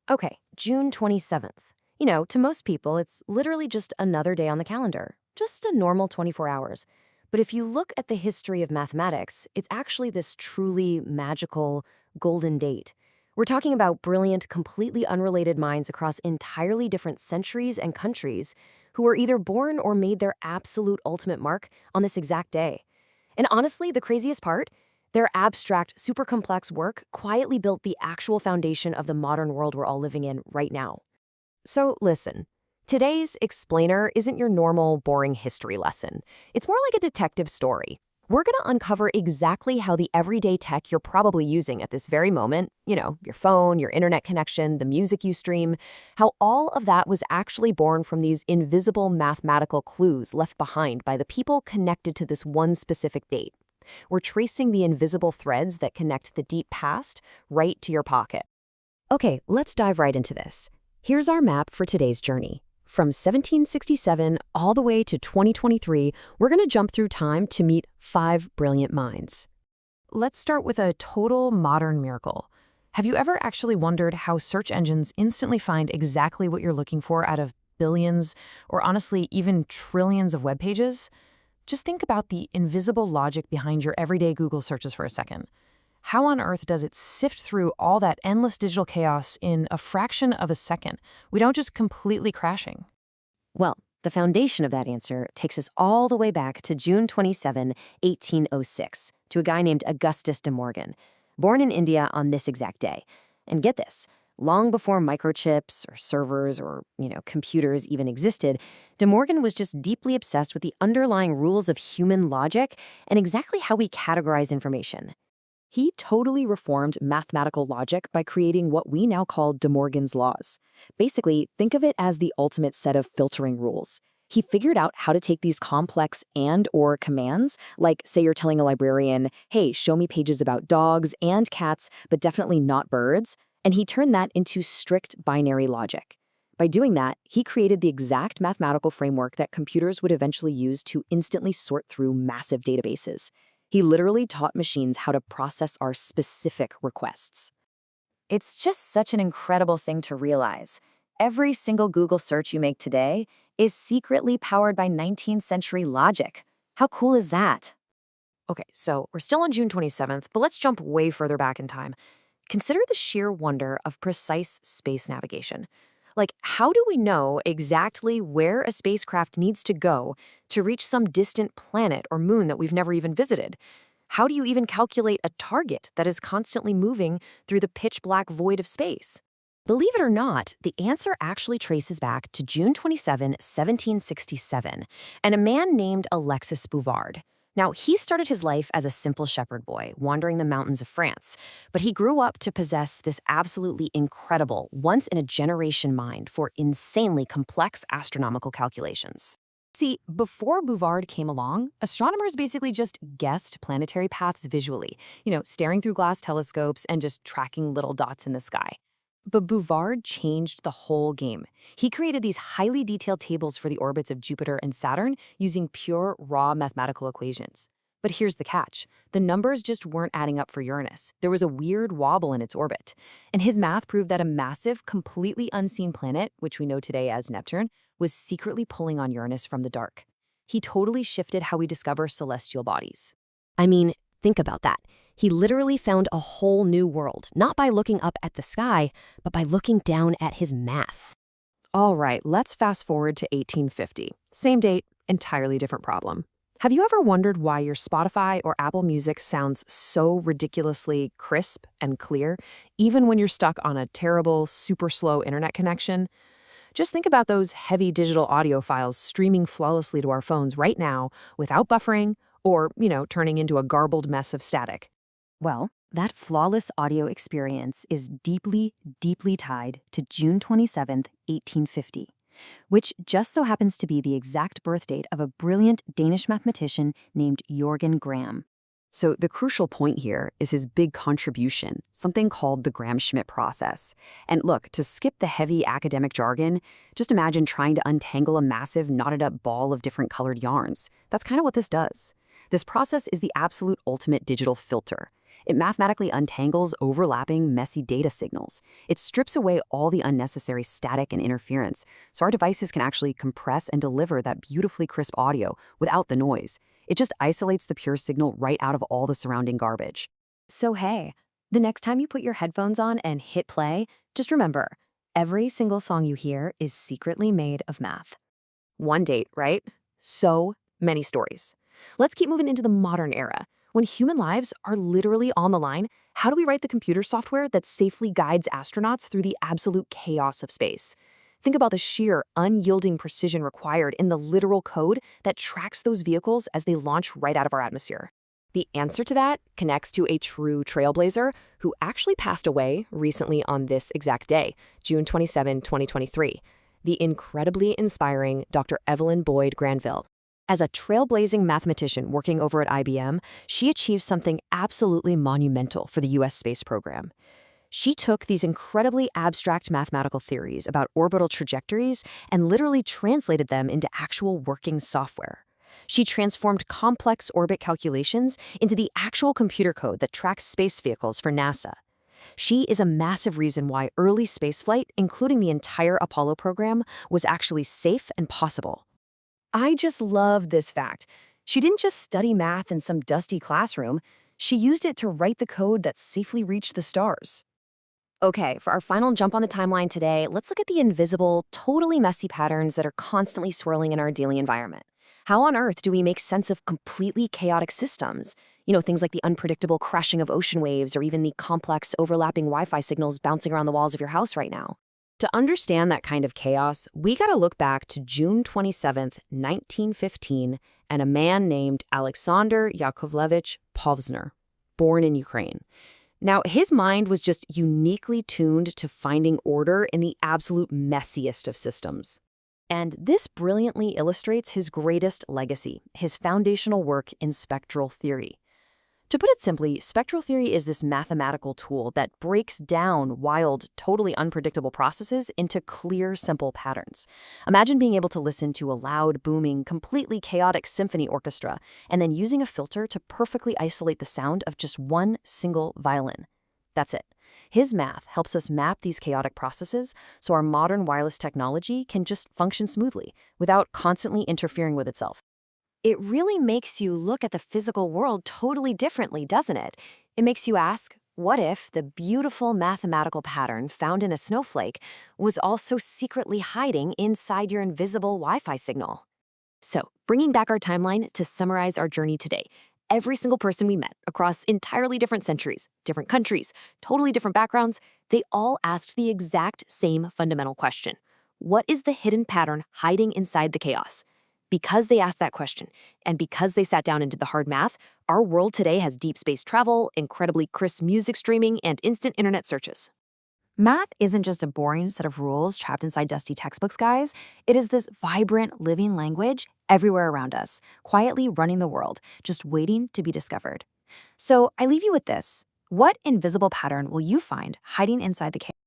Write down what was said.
Okay, June 27th. To most people, it's literally just another day on the calendar, just a normal 24 hours. But if you look at the history of mathematics, it's actually this truly magical golden date. We're talking about brilliant, completely unrelated minds across entirely different centuries and countries who were either born or made their absolute ultimate mark on this exact day. And honestly, the craziest part? Their abstract, super complex work quietly built the actual foundation of the modern world we're all living in right now. So listen, today's explainer isn't your normal, boring history lesson. It's more like a detective story. We're going to uncover exactly how the everyday tech you're probably using at this very moment, your phone, your internet connection, the music you stream, how all of that was actually born from these invisible mathematical clues left behind by the people connected to this one specific date. We're tracing the invisible threads that connect the deep past right to your pocket. Okay, let's dive right into this. Here's our map for today's journey. From 1767 all the way to 2023, we're going to jump through time to meet 5 brilliant minds. Let's start with a total modern miracle. Have you ever actually wondered how search engines instantly find exactly what you're looking for out of billions, or honestly, even trillions of web pages? Just think about the invisible logic behind your everyday Google searches for a second. How on earth does it sift through all that endless digital chaos in a fraction of a second without just completely crashing? Well, the foundation of that answer takes us all the way back to June 27, 1806, to a guy named Augustus De Morgan, born in India on this exact day. And get this, long before microchips or servers or, computers even existed, De Morgan was just deeply obsessed with the underlying rules of human logic and exactly how we categorize information. He totally reformed mathematical logic by creating what we now call De Morgan's laws. Basically, think of it as the ultimate set of filtering rules. He figured out how to take these complex and/or commands, like say you're telling a librarian, hey, show me pages about dogs and cats, but definitely not birds, and he turned that into strict binary logic. By doing that, he created the exact mathematical framework that computers would eventually use to instantly sort through massive databases. He literally taught machines how to process our specific requests. It's just such an incredible thing to realize. Every single Google search you make today is secretly powered by 19th century logic. How cool is that? Okay, so we're still on June 27th, but let's jump way further back in time. Consider the sheer wonder of precise space navigation. Like, how do we know exactly where a spacecraft needs to go to reach some distant planet or moon that we've never even visited? How do you even calculate a target that is constantly moving through the pitch-black void of space? Believe it or not, the answer actually traces back to June 27, 1767, and a man named Alexis Bouvard. Now, he started his life as a simple shepherd boy, wandering the mountains of France, but he grew up to possess this absolutely incredible, once-in-a-generation mind for insanely complex astronomical calculations. See, before Bouvard came along, astronomers basically just guessed planetary paths visually, staring through glass telescopes and just tracking little dots in the sky. But Bouvard changed the whole game. He created these highly detailed tables for the orbits of Jupiter and Saturn using pure, raw mathematical equations. But here's the catch. The numbers just weren't adding up for Uranus. There was a weird wobble in its orbit. And his math proved that a massive, completely unseen planet, which we know today as Neptune, was secretly pulling on Uranus from the dark. He totally shifted how we discover celestial bodies. I mean, think about that. He literally found a whole new world, not by looking up at the sky, but by looking down at his math. All right, let's fast forward to 1850. Same date, entirely different problem. Have you ever wondered why your Spotify or Apple Music sounds so ridiculously crisp and clear, even when you're stuck on a terrible, super slow internet connection? Just think about those heavy digital audio files streaming flawlessly to our phones right now without buffering or, turning into a garbled mess of static. Well, that flawless audio experience is deeply, deeply tied to June 27th, 1850, which just so happens to be the exact birth date of a brilliant Danish mathematician named Jørgen Gram. So the crucial point here is his big contribution, something called the Gram-Schmidt process. And look, to skip the heavy academic jargon, just imagine trying to untangle a massive knotted-up ball of different colored yarns. That's kind of what this does. This process is the absolute ultimate digital filter. It mathematically untangles overlapping, messy data signals. It strips away all the unnecessary static and interference, so our devices can actually compress and deliver that beautifully crisp audio without the noise. It just isolates the pure signal right out of all the surrounding garbage. So hey, the next time you put your headphones on and hit play, just remember, every single song you hear is secretly made of math. One date, right? So many stories. Let's keep moving into the modern era. When human lives are literally on the line, how do we write the computer software that safely guides astronauts through the absolute chaos of space? Think about the sheer, unyielding precision required in the literal code that tracks those vehicles as they launch right out of our atmosphere. The answer to that connects to a true trailblazer who actually passed away recently on this exact day, June 27, 2023, the incredibly inspiring Dr. Evelyn Boyd Granville. As a trailblazing mathematician working over at IBM, she achieved something absolutely monumental for the U.S. space program. She took these incredibly abstract mathematical theories about orbital trajectories and literally translated them into actual working software. She transformed complex orbit calculations into the actual computer code that tracks space vehicles for NASA. She is a massive reason why early spaceflight, including the entire Apollo program, was actually safe and possible. I just love this fact. She didn't just study math in some dusty classroom. She used it to write the code that safely reached the stars. Okay, for our final jump on the timeline today, let's look at the invisible, totally messy patterns that are constantly swirling in our daily environment. How on earth do we make sense of completely chaotic systems? Things like the unpredictable crashing of ocean waves or even the complex overlapping Wi-Fi signals bouncing around the walls of your house right now. To understand that kind of chaos, we gotta look back to June 27th, 1915, and a man named Aleksandr Povzner, born in Ukraine. Now, his mind was just uniquely tuned to finding order in the absolute messiest of systems. And this brilliantly illustrates his greatest legacy, his foundational work in spectral theory. To put it simply, spectral theory is this mathematical tool that breaks down wild, totally unpredictable processes into clear, simple patterns. Imagine being able to listen to a loud, booming, completely chaotic symphony orchestra and then using a filter to perfectly isolate the sound of just one single violin. That's it. His math helps us map these chaotic processes so our modern wireless technology can just function smoothly without constantly interfering with itself. It really makes you look at the physical world totally differently, doesn't it? It makes you ask, what if the beautiful mathematical pattern found in a snowflake was also secretly hiding inside your invisible Wi-Fi signal? So, bringing back our timeline to summarize our journey today, every single person we met across entirely different centuries, different countries, totally different backgrounds, they all asked the exact same fundamental question. What is the hidden pattern hiding inside the chaos? Because they asked that question, and because they sat down and did the hard math, our world today has deep space travel, incredibly crisp music streaming, and instant internet searches. Math isn't just a boring set of rules trapped inside dusty textbooks, guys. It is this vibrant, living language everywhere around us, quietly running the world, just waiting to be discovered. So I leave you with this. What invisible pattern will you find hiding inside the chaos?